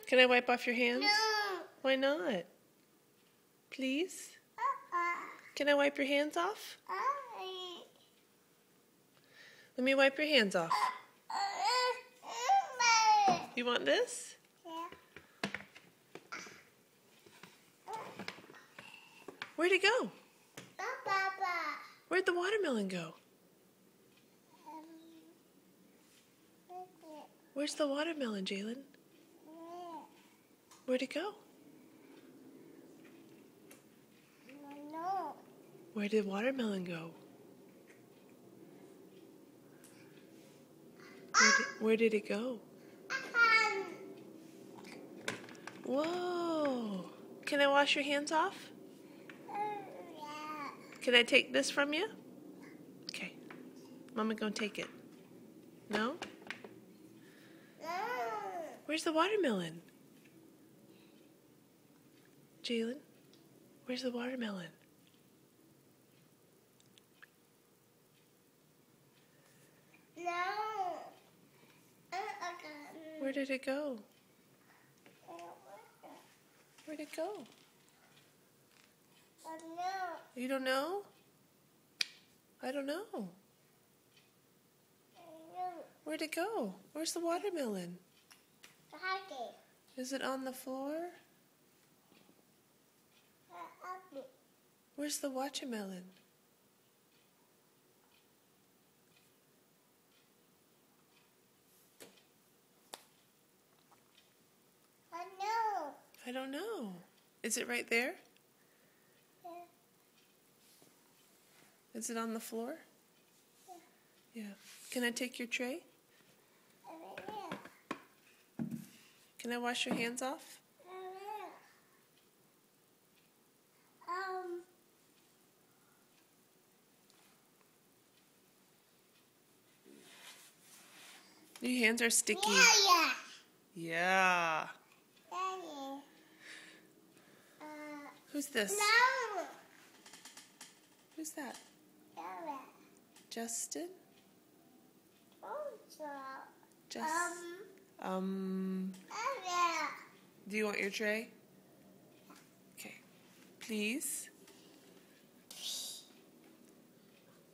Can I wipe off your hands? No. Why not? Please? Can I wipe your hands off? Let me wipe your hands off. You want this? Yeah. Where'd it go? Papa. Where'd the watermelon go? Where's the watermelon, Jalen? Where'd it go? No. Where did watermelon go? Where did it go? Whoa! Can I wash your hands off? Yeah. Can I take this from you? Okay. Mama gonna take it. No? No. Where's the watermelon? Jalen, where's the watermelon? No. Where did it go? Where'd it go? No. You don't know? I don't know. Where'd it go? Where's the watermelon? Is it on the floor? Where's the watermelon? I don't know. Is it right there? Yeah. Is it on the floor? Yeah. Can I take your tray? Can I wash your hands off? Your hands are sticky. Yeah. Who's this? No. Who's that? Justin? Do you want your tray? Okay. Please.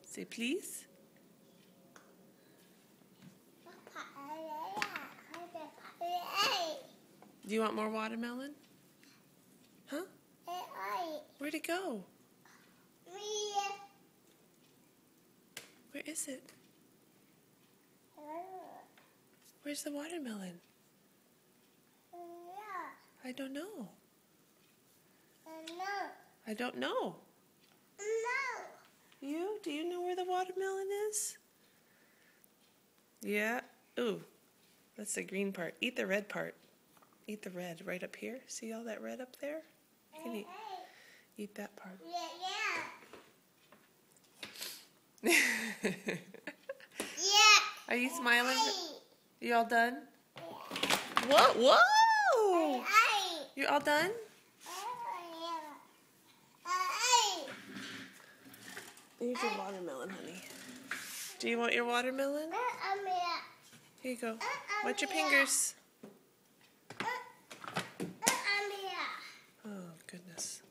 Say please. Do you want more watermelon? Huh? Where'd it go? Where is it? Where's the watermelon? I don't know. I don't know. You? Do you know where the watermelon is? Yeah. Ooh. That's the green part. Eat the red part. Eat the red right up here. See all that red up there? You can eat that part. Are you smiling? You all done? Whoa! Whoa! You all done? Here's your watermelon, honey. Do you want your watermelon? Here you go. Watch your fingers. Oh, goodness.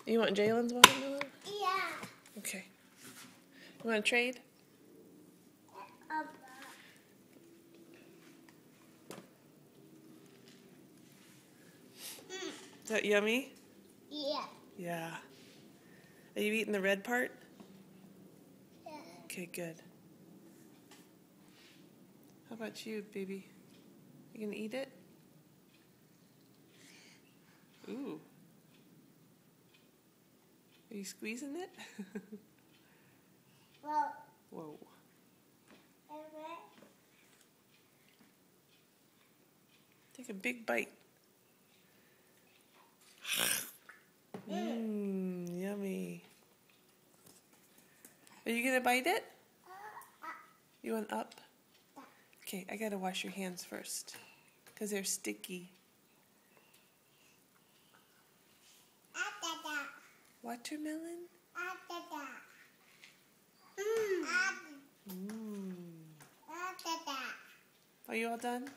You want Jalen's watermelon? Yeah. Okay. You want to trade? Is that yummy? Yeah. Yeah. Are you eating the red part? Yeah. Okay, good. How about you, baby? You gonna eat it? Ooh. Are you squeezing it? Well. Whoa. Take a big bite. Yummy. Are you gonna bite it? You want up? Okay, I gotta wash your hands first, because they're sticky. Watermelon? Are you all done?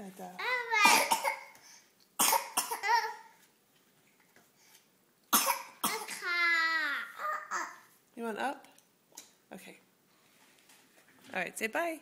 Da-da. You want up? Okay. All right, say bye.